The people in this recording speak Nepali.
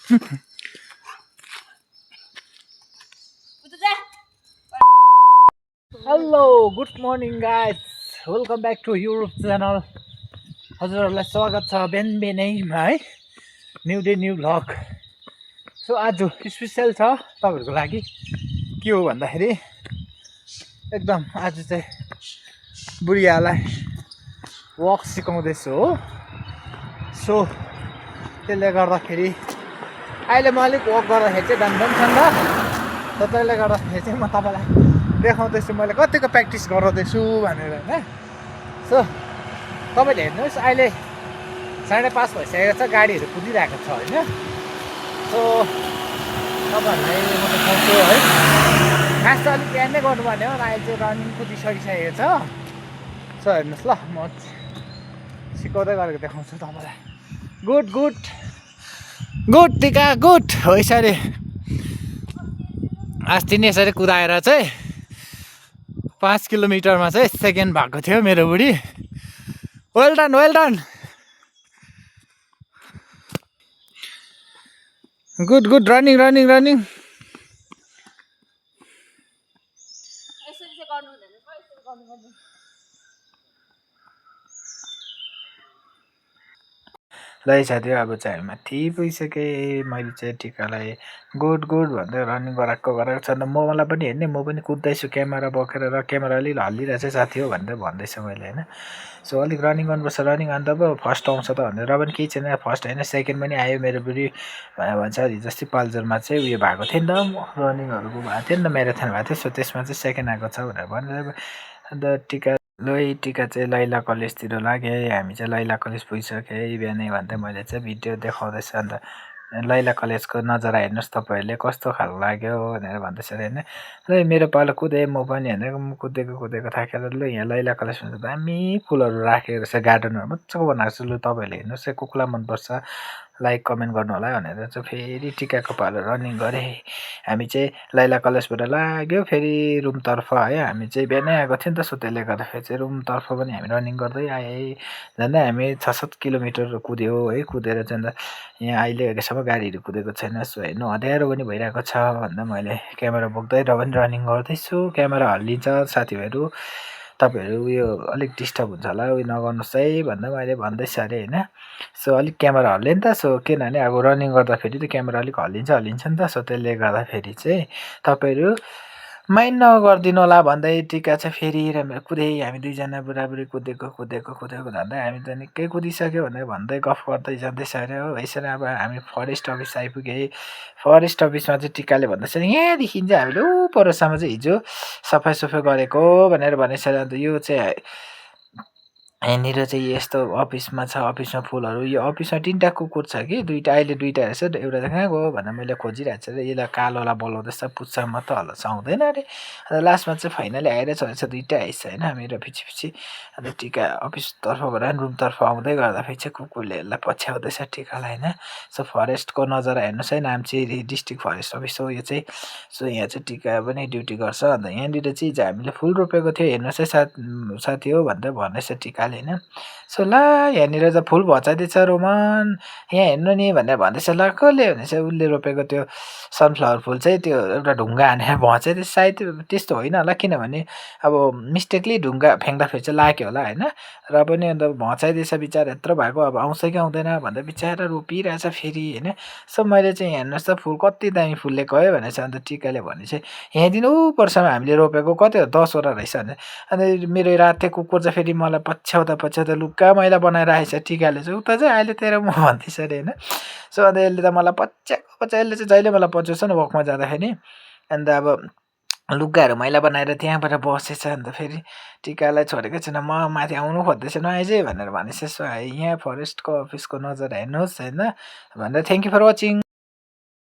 Hello good morning guys, welcome back to YouTube channel. हजुरहरूलाई स्वागत छ बिहान बिहानैमा है, new day new vlog. So आज स्पेसल छ तपाईँहरूको लागि। के हो भन्दाखेरि एकदम आज चाहिँ बुढियालाई वक सिकाउँदैछु हो। सो त्यसले गर्दाखेरि अहिले म अलिक वक गर्दाखेरि चाहिँ दाम छ नि त, त्यसले गर्दाखेरि चाहिँ म तपाईँलाई देखाउँदैछु मैले कतिको प्र्याक्टिस गराउँदैछु भनेर होइन। सो तपाईँले हेर्नुहोस्, अहिले 5:30 भइसकेको छ, गाडीहरू कुदिरहेको छ होइन। सो तपाईँहरूलाई म देखाउँछु है। खास चाहिँ अलिक बिहान नै गर्नुपर्ने हो, अहिले चाहिँ रनिङ कुदिसकिसकेको छ। सो हेर्नुहोस् ल, म सिकाउँदै गरेको देखाउँछु तपाईँलाई। गुड गुड गुड टिका गुड हो। यसरी अस्ति नै यसरी कुदाएर चाहिँ 5 किलोमिटरमा चाहिँ सेकेन्ड भएको थियो मेरो बुढी। Well done well done, good good, running running running. ल साथी, अब चाहिँ हामी माथि पुगिसकेँ। मैले चाहिँ टिकालाई गुड गुड भन्दै रनिङ गराएको छ। अन्त मलाई पनि हेर्ने, म पनि कुद्दैछु क्यामेरा बोकेर, र क्यामेरा अलिक हल्लिरहेछ साथी हो भनेर भन्दैछ मैले होइन। सो अलिक रनिङ गर्नुपर्छ, रनिङ अन्त पो फर्स्ट आउँछ त भनेर। र पनि केही छैन, फर्स्ट होइन सेकेन्ड पनि आयो मेरो बुढी भन्छ। हिजोअस्ति पाल्जरमा चाहिँ उयो भएको थियो नि त, रनिङहरूको भएको थियो नि त, म्याराथन भएको थियो। सो त्यसमा चाहिँ सेकेन्ड आएको छ भनेर भनेर। अन्त टिका टिका चाहिँ लैला कलेजतिर लाग्यो। हामी चाहिँ लैला कलेज पुगिसकेँ बिहानै भन्दै मैले चाहिँ भिडियो देखाउँदैछ। अन्त लैला कलेजको नजारा हेर्नुहोस् तपाईँहरूले, कस्तो खालको लाग्यो भनेर भन्दैछ अरे होइन। ल मेरो पालो कुदेँ म पनि होइन, कुदेको थाकेर ल यहाँ लैला कलेजमा चाहिँ दामी फुलहरू राखेको रहेछ, गार्डनहरू मजाको बनाएको छ। लु तपाईँहरूले हेर्नुहोस्, कसलाई मनपर्छ लाइक कमेन्ट गर्नु होला भनेर चाहिँ फेरि टिकाको पालो रनिङ गरेँ। हामी चाहिँ लैला कलेजबाट लाग्यो फेरि रुमतर्फ है। हामी चाहिँ बिहानै आएको थियो नि त, सो त्यसले गर्दाखेरि चाहिँ रुमतर्फ पनि हामी रनिङ गर्दै आएँ। झन्डै हामी 6-7 किलोमिटर कुद्यो है। कुदेर चाहिँ अन्त यहाँ अहिलेसम्म गाडीहरू कुदेको छैन। सो हेर्नु अँध्यारो पनि भइरहेको छ भन्दा मैले क्यामेरा बोक्दै र पनि रनिङ गर्दैछु। क्यामेरा हल्लिन्छ साथीहरू, तपाईँहरू उयो अलिक डिस्टर्ब हुन्छ होला, उयो नगर्नुहोस् है भन्दा मैले भन्दैछु अरे होइन। सो अलिक क्यामेरा हल्ल्यो नि त, सो किनभने अब रनिङ गर्दाखेरि त क्यामेरा अलिक हल्लिन्छ नि त। सो त्यसले गर्दाखेरि चाहिँ तपाईँहरू माइन्ड नगरिदिनु होला भन्दै टिका चाहिँ फेरि कुदेँ। हामी दुईजना बुढाबुढी कुदेको जाँदै हामी त निकै कुदिसक्यो भनेर भन्दै गफ गर्दै जाँदैछ अरे हो। यसरी अब हामी फरेस्ट अफिस आइपुगेँ। फरेस्ट अफिसमा चाहिँ टिकाले भन्दैछ यहाँदेखि चाहिँ हामीले परसम्म चाहिँ हिजो सफाइ गरेको भनेर भनेछ। अन्त यो चाहिँ यहाँनिर चाहिँ यस्तो अफिसमा छ, अफिसमा फुलहरू, यो अफिसमा 3टा कुकुर छ कि, अहिले दुईवटा रहेछ, एउटा चाहिँ कहाँ गयो भनेर मैले खोजिरहेको छु। यसलाई कालोलाई बोलाउँदैछ, पुच्छा मात्रै हल्लाउँछ, आउँदैन अरे। अन्त लास्टमा चाहिँ फाइनली आइरहेछ रहेछ, 2टा आइस होइन मेरो पछि। अन्त टिका अफिसतर्फबाट रुमतर्फ आउँदै गर्दाखेरि चाहिँ कुकुरले यसलाई पछ्याउँदैछ टिकालाई होइन। सो फरेस्टको नजारा हेर्नुहोस् है, नाम्ची डिस्ट्रिक्ट फरेस्ट अफिस हो यो चाहिँ। सो यहाँ चाहिँ टिका पनि ड्युटी गर्छ। अन्त यहाँनिर चाहिँ हामीले फुल रोपेको थियो, हेर्नुहोस् है साथी हो भन्दै भन्दैछ टिकाले होइन। सो ल यहाँनिर त फुल भचाइदिएछ रोमन, यहाँ हेर्नु नि भनेर भन्दैछ। ल कसले भनेपछि उसले रोपेको त्यो सनफ्लावर फुल चाहिँ त्यो एउटा ढुङ्गा हानेर भचाइदिएछ। सायद त्यस्तो होइन होला, किनभने अब मिस्टेकली ढुङ्गा फ्याँक्दाखेरि चाहिँ लाग्यो होला होइन। र पनि अन्त भचाइदिएछ बिचरा, यत्रो भएको अब आउँछ कि आउँदैन भन्दा बिचरा रोपिरहेछ फेरि होइन। सो मैले चाहिँ हेर्नुहोस् त फुल कति दामी फुलेको है भनेछ। अन्त टिकाले भने चाहिँ यहाँदेखि उपरसम्म हामीले रोपेको कति हो 10वटा रहेछ भने। अन्त मेरो राते कुकुर चाहिँ फेरि मलाई पछ्याउँदा लुक्का मैला बनाएर आएछ। टिकाले चाहिँ उता चाहिँ अहिले तेरो म भन्दैछ अरे होइन। सो अन्त यसले त मलाई पछ्याएको यसले चाहिँ जहिले मलाई पछ्याउँछ नि वकमा जाँदाखेरि। अन्त अब लुगाहरू मैला बनाएर त्यहाँबाट बसेछ। अन्त फेरि टिकालाई छोडेकै छैन, म माथि आउनु खोज्दैछ नआइज भनेर भनेछ। सो यहाँ फरेस्टको अफिसको नजर हेर्नुहोस् होइन भनेर। Thank you for watching.